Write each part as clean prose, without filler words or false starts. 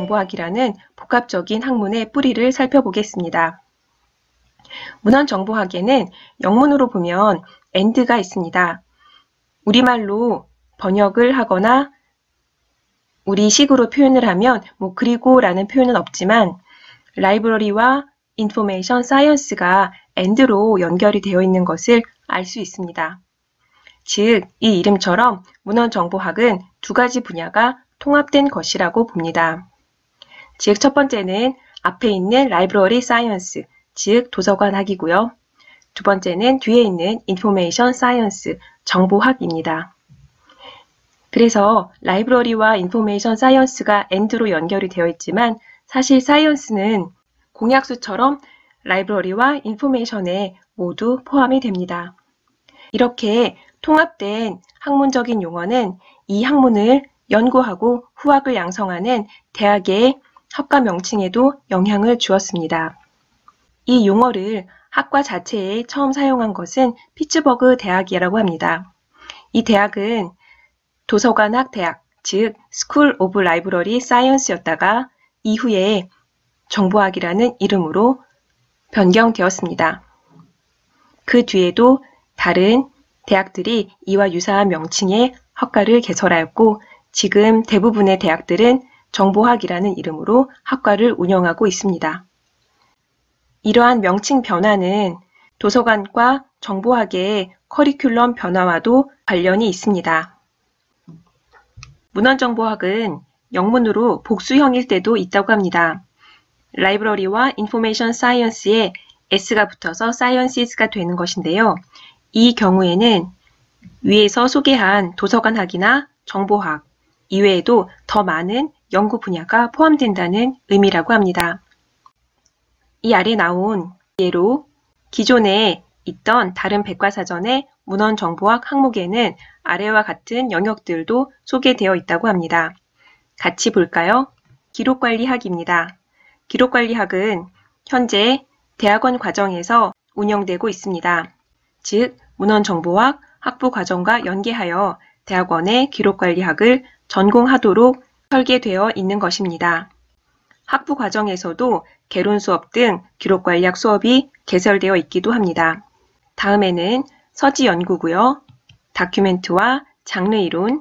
문헌정보학이라는 복합적인 학문의 뿌리를 살펴보겠습니다. 문헌정보학에는 영문으로 보면 and가 있습니다. 우리말로 번역을 하거나 우리식으로 표현을 하면 그리고 라는 표현은 없지만 라이브러리와 인포메이션 사이언스가 and로 연결이 되어 있는 것을 알 수 있습니다. 즉, 이 이름처럼 문헌정보학은 두 가지 분야가 통합된 것이라고 봅니다. 즉, 첫 번째는 앞에 있는 라이브러리 사이언스, 즉 도서관학이고요. 두 번째는 뒤에 있는 인포메이션 사이언스, 정보학입니다. 그래서 라이브러리와 인포메이션 사이언스가 and로 연결이 되어 있지만 사실 사이언스는 공약수처럼 라이브러리와 인포메이션에 모두 포함이 됩니다. 이렇게 통합된 학문적인 용어는 이 학문을 연구하고 후학을 양성하는 대학의 학과 명칭에도 영향을 주었습니다. 이 용어를 학과 자체에 처음 사용한 것은 피츠버그 대학이라고 합니다. 이 대학은 도서관학 대학, 즉 School of Library Science였다가 이후에 정보학이라는 이름으로 변경되었습니다. 그 뒤에도 다른 대학들이 이와 유사한 명칭의 학과를 개설하였고 지금 대부분의 대학들은 정보학이라는 이름으로 학과를 운영하고 있습니다. 이러한 명칭 변화는 도서관과 정보학의 커리큘럼 변화와도 관련이 있습니다. 문헌정보학은 영문으로 복수형일 때도 있다고 합니다. 라이브러리와 인포메이션 사이언스에 S가 붙어서 sciences,가 되는 것인데요. 이 경우에는 위에서 소개한 도서관학이나 정보학 이외에도 더 많은 연구 분야가 포함된다는 의미라고 합니다. 이 아래 나온 예로 기존에 있던 다른 백과사전의 문헌정보학 항목에는 아래와 같은 영역들도 소개되어 있다고 합니다. 같이 볼까요? 기록관리학입니다. 기록관리학은 현재 대학원 과정에서 운영되고 있습니다. 즉, 문헌정보학 학부과정과 연계하여 대학원의 기록관리학을 전공하도록 설계되어 있는 것입니다. 학부과정에서도 개론 수업 등 기록관리학 수업이 개설되어 있기도 합니다. 다음에는 서지 연구고요. 다큐멘트와 장르이론,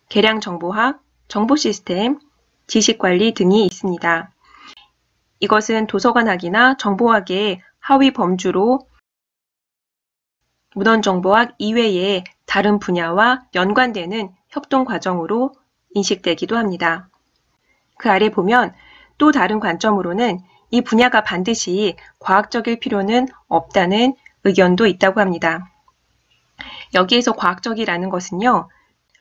계량정보학, 정보시스템, 지식관리 등이 있습니다. 이것은 도서관학이나 정보학의 하위 범주로 문헌정보학 이외의 다른 분야와 연관되는 협동 과정으로 인식되기도 합니다. 그 아래 보면 또 다른 관점으로는 이 분야가 반드시 과학적일 필요는 없다는 의견도 있다고 합니다. 여기에서 과학적이라는 것은요,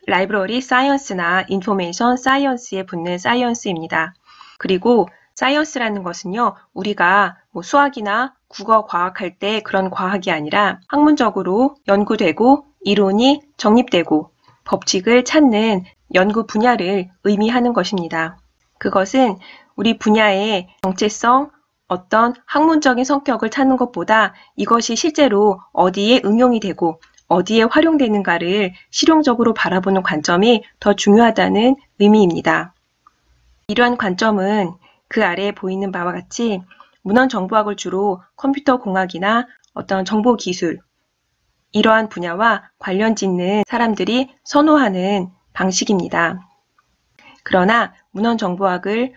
라이브러리 사이언스나 인포메이션 사이언스에 붙는 사이언스입니다. 그리고 사이언스라는 것은요, 우리가 수학이나 국어 과학할 때 그런 과학이 아니라 학문적으로 연구되고 이론이 정립되고 법칙을 찾는 연구 분야를 의미하는 것입니다. 그것은 우리 분야의 정체성, 어떤 학문적인 성격을 찾는 것보다 이것이 실제로 어디에 응용이 되고 어디에 활용되는가를 실용적으로 바라보는 관점이 더 중요하다는 의미입니다. 이러한 관점은 그 아래에 보이는 바와 같이 문헌정보학을 주로 컴퓨터 공학이나 어떤 정보기술, 이러한 분야와 관련 짓는 사람들이 선호하는 방식입니다. 그러나 문헌정보학을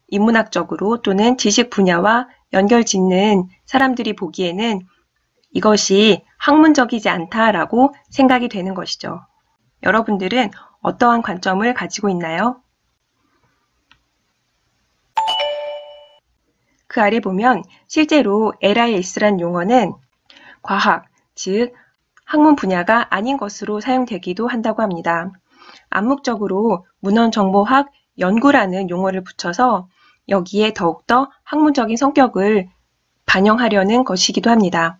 인문학적으로 또는 지식 분야와 연결 짓는 사람들이 보기에는 이것이 학문적이지 않다라고 생각이 되는 것이죠. 여러분들은 어떠한 관점을 가지고 있나요? 그 아래 보면 실제로 LIS란 용어는 과학, 즉 학문 분야가 아닌 것으로 사용되기도 한다고 합니다. 암묵적으로 문헌정보학 연구라는 용어를 붙여서 여기에 더욱더 학문적인 성격을 반영하려는 것이기도 합니다.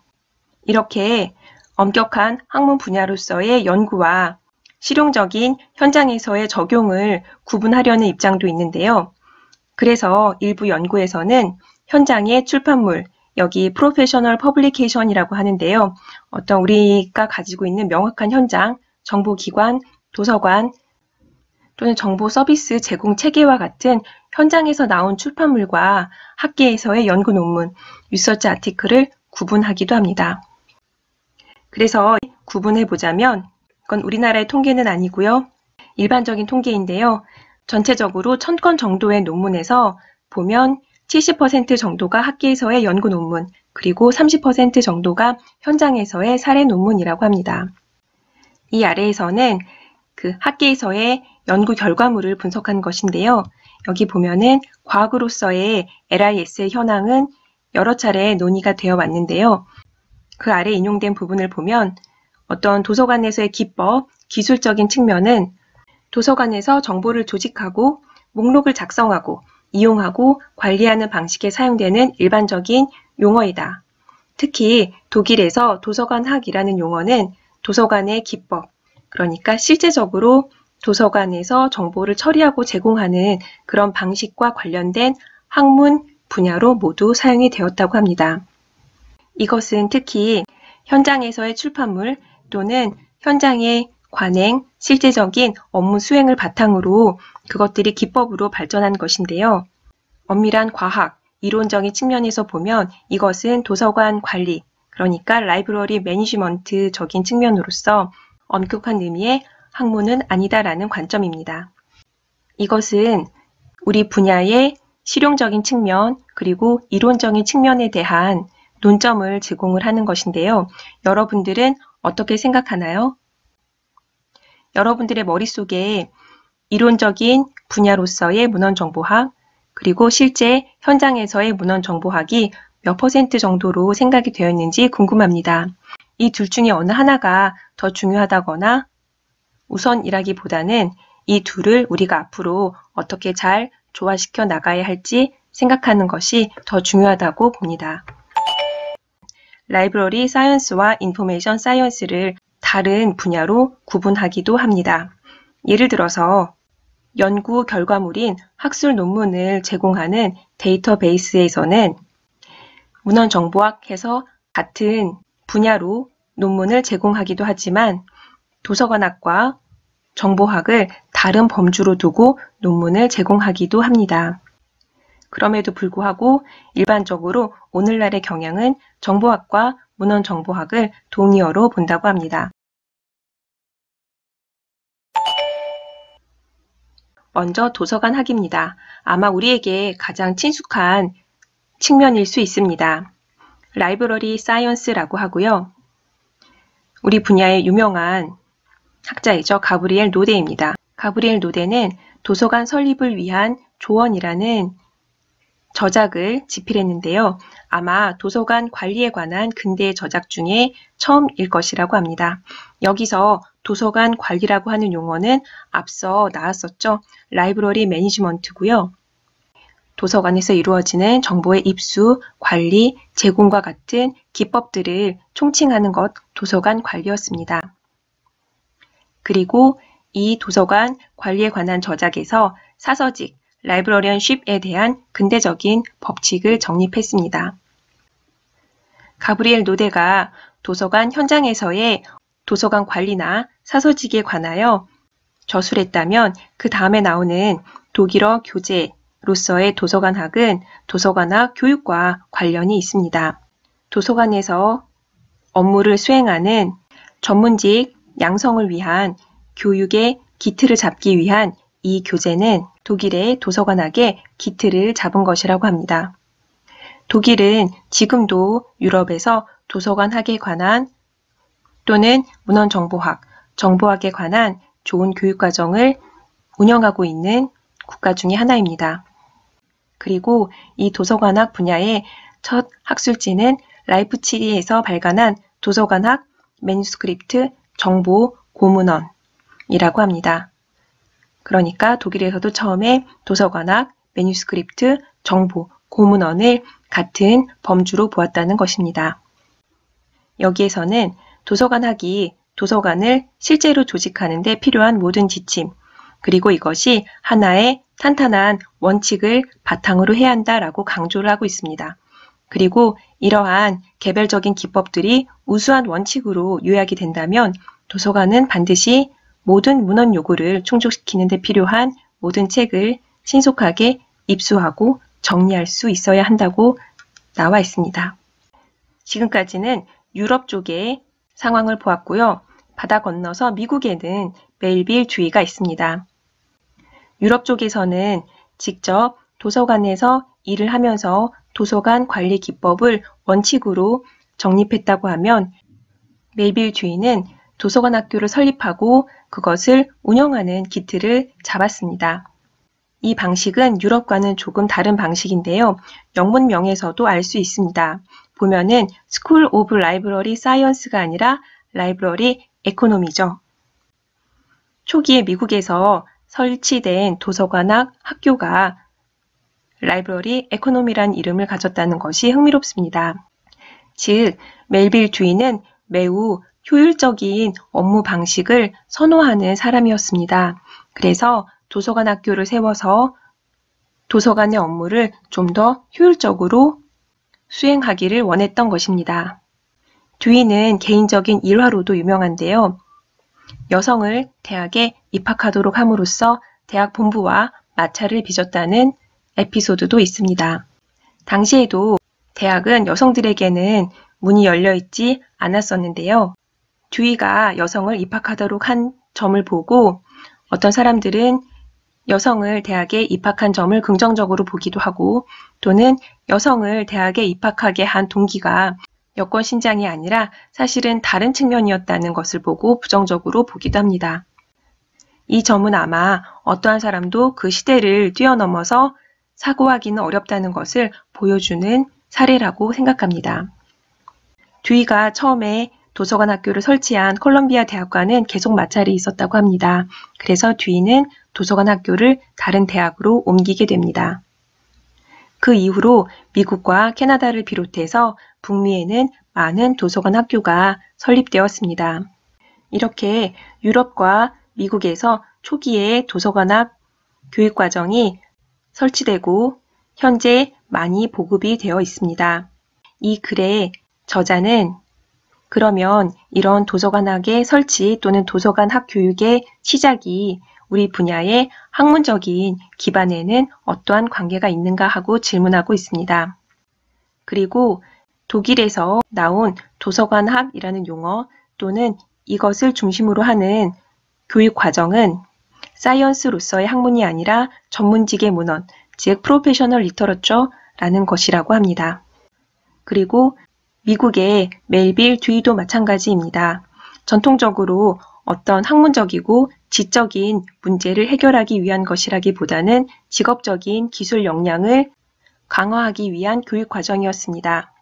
이렇게 엄격한 학문 분야로서의 연구와 실용적인 현장에서의 적용을 구분하려는 입장도 있는데요. 그래서 일부 연구에서는 현장의 출판물, 여기 프로페셔널 퍼블리케이션이라고 하는데요. 어떤 우리가 가지고 있는 명확한 현장, 정보기관, 도서관, 또는 정보 서비스 제공 체계와 같은 현장에서 나온 출판물과 학계에서의 연구 논문, 리서치 아티클을 구분하기도 합니다. 그래서 구분해 보자면 이건 우리나라의 통계는 아니고요. 일반적인 통계인데요. 전체적으로 1000건 정도의 논문에서 보면 70% 정도가 학계에서의 연구 논문, 그리고 30% 정도가 현장에서의 사례 논문이라고 합니다. 이 아래에서는 그 학계에서의 연구 결과물을 분석한 것인데요. 여기 보면은 과학으로서의 LIS의 현황은 여러 차례 논의가 되어 왔는데요. 그 아래 인용된 부분을 보면 어떤 도서관에서의 기법, 기술적인 측면은 도서관에서 정보를 조직하고 목록을 작성하고 이용하고 관리하는 방식에 사용되는 일반적인 용어이다. 특히 독일에서 도서관학이라는 용어는 도서관의 기법, 그러니까 실제적으로 도서관에서 정보를 처리하고 제공하는 그런 방식과 관련된 학문 분야로 모두 사용이 되었다고 합니다. 이것은 특히 현장에서의 출판물 또는 현장의 관행, 실제적인 업무 수행을 바탕으로 그것들이 기법으로 발전한 것인데요. 엄밀한 과학, 이론적인 측면에서 보면 이것은 도서관 관리, 그러니까 라이브러리 매니지먼트적인 측면으로서 엄격한 의미의 학문은 아니다라는 관점입니다. 이것은 우리 분야의 실용적인 측면 그리고 이론적인 측면에 대한 논점을 제공을 하는 것인데요. 여러분들은 어떻게 생각하나요? 여러분들의 머릿속에 이론적인 분야로서의 문헌정보학 그리고 실제 현장에서의 문헌정보학이 몇 % 정도로 생각이 되어 있는지 궁금합니다. 이 둘 중에 어느 하나가 더 중요하다거나 우선이라기보다는 이 둘을 우리가 앞으로 어떻게 잘 조화시켜 나가야 할지 생각하는 것이 더 중요하다고 봅니다. 라이브러리 사이언스와 인포메이션 사이언스를 다른 분야로 구분하기도 합니다. 예를 들어서 연구 결과물인 학술 논문을 제공하는 데이터베이스에서는 문헌정보학에서 같은 분야로 논문을 제공하기도 하지만 도서관학과 정보학을 다른 범주로 두고 논문을 제공하기도 합니다. 그럼에도 불구하고 일반적으로 오늘날의 경향은 정보학과 문헌정보학을 동의어로 본다고 합니다. 먼저 도서관학입니다. 아마 우리에게 가장 친숙한 측면일 수 있습니다. 라이브러리 사이언스라고 하고요. 우리 분야의 유명한 학자이죠. 가브리엘 노데입니다. 가브리엘 노데는 도서관 설립을 위한 조언이라는 저작을 집필했는데요. 아마 도서관 관리에 관한 근대의 저작 중에 처음일 것이라고 합니다. 여기서 도서관 관리라고 하는 용어는 앞서 나왔었죠. 라이브러리 매니지먼트고요. 도서관에서 이루어지는 정보의 입수, 관리, 제공과 같은 기법들을 총칭하는 것 도서관 관리였습니다. 그리고 이 도서관 관리에 관한 저작에서 사서직, 라이브러리언십에 대한 근대적인 법칙을 정립했습니다. 가브리엘 노데가 도서관 현장에서의 도서관 관리나 사서직에 관하여 저술했다면 그 다음에 나오는 독일어 교재로서의 도서관학은 도서관학 교육과 관련이 있습니다. 도서관에서 업무를 수행하는 전문직 양성을 위한 교육의 기틀을 잡기 위한 이 교재는 독일의 도서관학의 기틀을 잡은 것이라고 합니다. 독일은 지금도 유럽에서 도서관학에 관한 또는 문헌정보학, 정보학에 관한 좋은 교육과정을 운영하고 있는 국가 중의 하나입니다. 그리고 이 도서관학 분야의 첫 학술지는 라이프치히에서 발간한 도서관학 매뉴스크립트 정보 고문원이라고 합니다. 그러니까 독일에서도 처음에 도서관학 매뉴스크립트 정보 고문원을 같은 범주로 보았다는 것입니다. 여기에서는 도서관학이 도서관을 실제로 조직하는 데 필요한 모든 지침, 그리고 이것이 하나의 탄탄한 원칙을 바탕으로 해야 한다라고 강조를 하고 있습니다. 그리고 이러한 개별적인 기법들이 우수한 원칙으로 요약이 된다면 도서관은 반드시 모든 문헌 요구를 충족시키는 데 필요한 모든 책을 신속하게 입수하고 정리할 수 있어야 한다고 나와 있습니다. 지금까지는 유럽 쪽의 상황을 보았고요. 바다 건너서 미국에는 멜빌 주의가 있습니다. 유럽 쪽에서는 직접 도서관에서 일을 하면서 도서관 관리 기법을 원칙으로 정립했다고 하면 멜빌 주의는 도서관 학교를 설립하고 그것을 운영하는 기틀을 잡았습니다. 이 방식은 유럽과는 조금 다른 방식인데요. 영문명에서도 알 수 있습니다. 보면은 School of Library Science가 아니라 Library Economy죠. 초기에 미국에서 설치된 도서관학 학교가 라이브러리 에코노미란 이름을 가졌다는 것이 흥미롭습니다. 즉, 멜빌 주의는 매우 효율적인 업무 방식을 선호하는 사람이었습니다. 그래서 도서관 학교를 세워서 도서관의 업무를 좀 더 효율적으로 수행하기를 원했던 것입니다. 듀이는 개인적인 일화로도 유명한데요. 여성을 대학에 입학하도록 함으로써 대학 본부와 마찰을 빚었다는 에피소드도 있습니다. 당시에도 대학은 여성들에게는 문이 열려 있지 않았었는데요. 듀이가 여성을 입학하도록 한 점을 보고 어떤 사람들은 여성을 대학에 입학한 점을 긍정적으로 보기도 하고 또는 여성을 대학에 입학하게 한 동기가 여권 신장이 아니라 사실은 다른 측면이었다는 것을 보고 부정적으로 보기도 합니다. 이 점은 아마 어떠한 사람도 그 시대를 뛰어넘어서 사고하기는 어렵다는 것을 보여주는 사례라고 생각합니다. 듀이가 처음에 도서관 학교를 설치한 콜롬비아 대학과는 계속 마찰이 있었다고 합니다. 그래서 듀이는 도서관 학교를 다른 대학으로 옮기게 됩니다. 그 이후로 미국과 캐나다를 비롯해서 북미에는 많은 도서관 학교가 설립되었습니다. 이렇게 유럽과 미국에서 초기에 도서관학 교육과정이 설치되고 현재 많이 보급이 되어 있습니다. 이 글의 저자는 그러면 이런 도서관학의 설치 또는 도서관학 교육의 시작이 우리 분야의 학문적인 기반에는 어떠한 관계가 있는가 하고 질문하고 있습니다. 그리고 독일에서 나온 도서관학이라는 용어 또는 이것을 중심으로 하는 교육 과정은 사이언스로서의 학문이 아니라 전문직의 문헌, 즉 프로페셔널 리터러처라는 것이라고 합니다. 그리고 미국의 멜빌 듀이도 마찬가지입니다. 전통적으로 어떤 학문적이고 지적인 문제를 해결하기 위한 것이라기보다는 직업적인 기술 역량을 강화하기 위한 교육 과정이었습니다.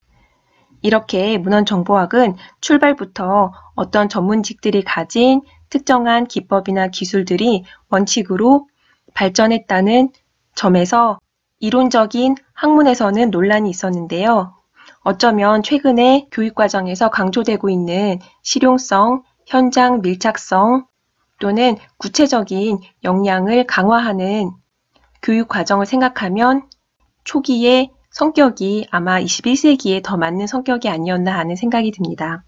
이렇게 문헌정보학은 출발부터 어떤 전문직들이 가진 특정한 기법이나 기술들이 원칙으로 발전했다는 점에서 이론적인 학문에서는 논란이 있었는데요. 어쩌면 최근에 교육과정에서 강조되고 있는 실용성, 현장 밀착성 또는 구체적인 역량을 강화하는 교육과정을 생각하면 초기의 성격이 아마 21세기에 더 맞는 성격이 아니었나 하는 생각이 듭니다.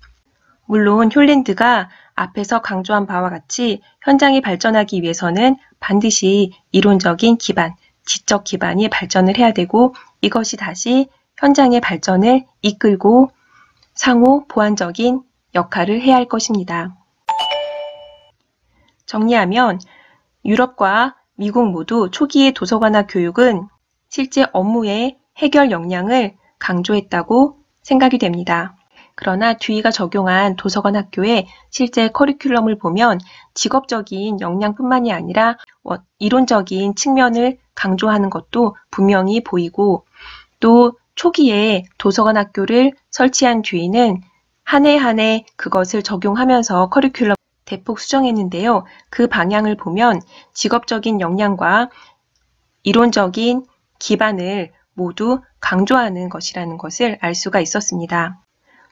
물론 홀랜드가 앞에서 강조한 바와 같이 현장이 발전하기 위해서는 반드시 이론적인 기반, 지적 기반이 발전을 해야 되고 이것이 다시 현장의 발전을 이끌고 상호 보완적인 역할을 해야 할 것입니다. 정리하면 유럽과 미국 모두 초기의 도서관학 교육은 실제 업무의 해결 역량을 강조했다고 생각이 됩니다. 그러나 듀이가 적용한 도서관 학교의 실제 커리큘럼을 보면 직업적인 역량뿐만이 아니라 이론적인 측면을 강조하는 것도 분명히 보이고 또 초기에 도서관 학교를 설치한 듀이는 한 해 한 해 그것을 적용하면서 커리큘럼 대폭 수정했는데요. 그 방향을 보면 직업적인 역량과 이론적인 기반을 모두 강조하는 것이라는 것을 알 수가 있었습니다.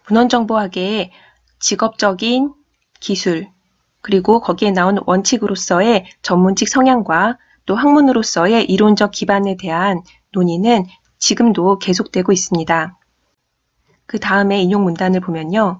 문헌정보학의 직업적인 기술, 그리고 거기에 나온 원칙으로서의 전문직 성향과 또 학문으로서의 이론적 기반에 대한 논의는 지금도 계속되고 있습니다. 그 다음에 인용 문단을 보면요.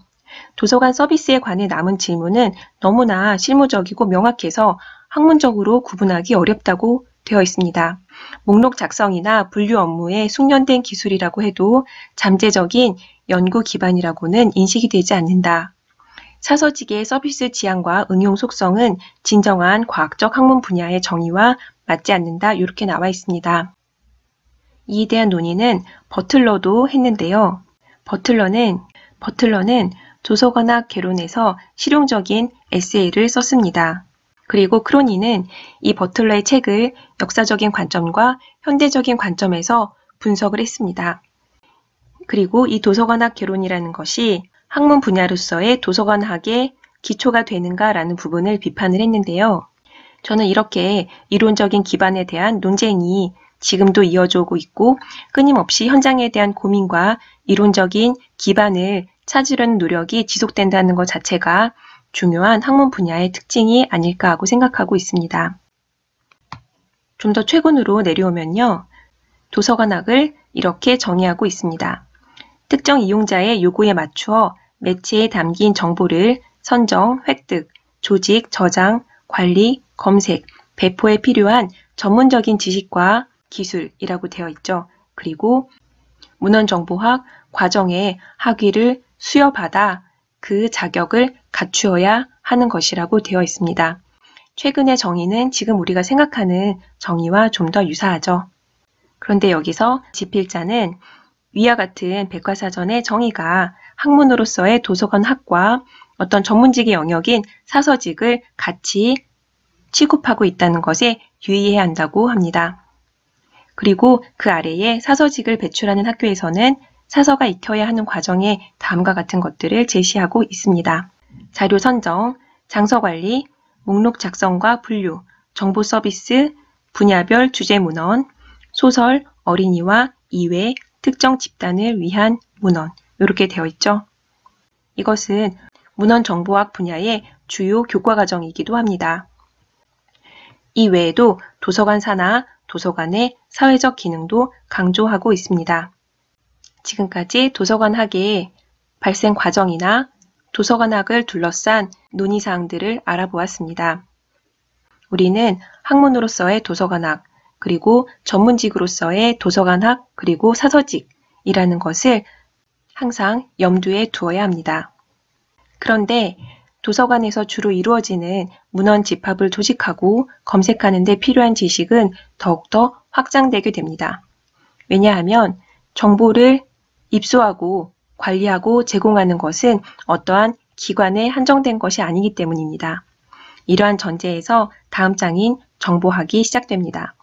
도서관 서비스에 관해 남은 질문은 너무나 실무적이고 명확해서 학문적으로 구분하기 어렵다고 되어 있습니다. 목록 작성이나 분류 업무에 숙련된 기술이라고 해도 잠재적인 연구 기반이라고는 인식이 되지 않는다. 사서직의 서비스 지향과 응용 속성은 진정한 과학적 학문 분야의 정의와 맞지 않는다. 이렇게 나와 있습니다. 이에 대한 논의는 버틀러도 했는데요. 버틀러는 도서관학 개론에서 실용적인 에세이를 썼습니다. 그리고 크로니는 이 버틀러의 책을 역사적인 관점과 현대적인 관점에서 분석을 했습니다. 그리고 이 도서관학 개론이라는 것이 학문 분야로서의 도서관학의 기초가 되는가라는 부분을 비판을 했는데요. 저는 이렇게 이론적인 기반에 대한 논쟁이 지금도 이어져 오고 있고 끊임없이 현장에 대한 고민과 이론적인 기반을 찾으려는 노력이 지속된다는 것 자체가 중요한 학문 분야의 특징이 아닐까 하고 생각하고 있습니다. 좀 더 최근으로 내려오면요. 도서관학을 이렇게 정의하고 있습니다. 특정 이용자의 요구에 맞추어 매체에 담긴 정보를 선정, 획득, 조직, 저장, 관리, 검색, 배포에 필요한 전문적인 지식과 기술이라고 되어 있죠. 그리고 문헌정보학 과정에 학위를 수여받아 그 자격을 갖추어야 하는 것이라고 되어 있습니다. 최근의 정의는 지금 우리가 생각하는 정의와 좀 더 유사하죠. 그런데 여기서 지필자는 위와 같은 백과사전의 정의가 학문으로서의 도서관학과 어떤 전문직의 영역인 사서직을 같이 취급하고 있다는 것에 유의해야 한다고 합니다. 그리고 그 아래에 사서직을 배출하는 학교에서는 사서가 익혀야 하는 과정에 다음과 같은 것들을 제시하고 있습니다. 자료 선정, 장서 관리, 목록 작성과 분류, 정보 서비스, 분야별 주제 문헌, 소설, 어린이와 이외, 특정 집단을 위한 문헌 이렇게 되어 있죠. 이것은 문헌정보학 분야의 주요 교과과정이기도 합니다. 이 외에도 도서관 산하, 도서관의 사회적 기능도 강조하고 있습니다. 지금까지 도서관학의 발생 과정이나 도서관학을 둘러싼 논의사항들을 알아보았습니다. 우리는 학문으로서의 도서관학, 그리고 전문직으로서의 도서관학, 그리고 사서직이라는 것을 항상 염두에 두어야 합니다. 그런데 도서관에서 주로 이루어지는 문헌 집합을 조직하고 검색하는 데 필요한 지식은 더욱더 확장되게 됩니다. 왜냐하면 정보를 입수하고 관리하고 제공하는 것은 어떠한 기관에 한정된 것이 아니기 때문입니다. 이러한 전제에서 다음 장인 정보학이 시작됩니다.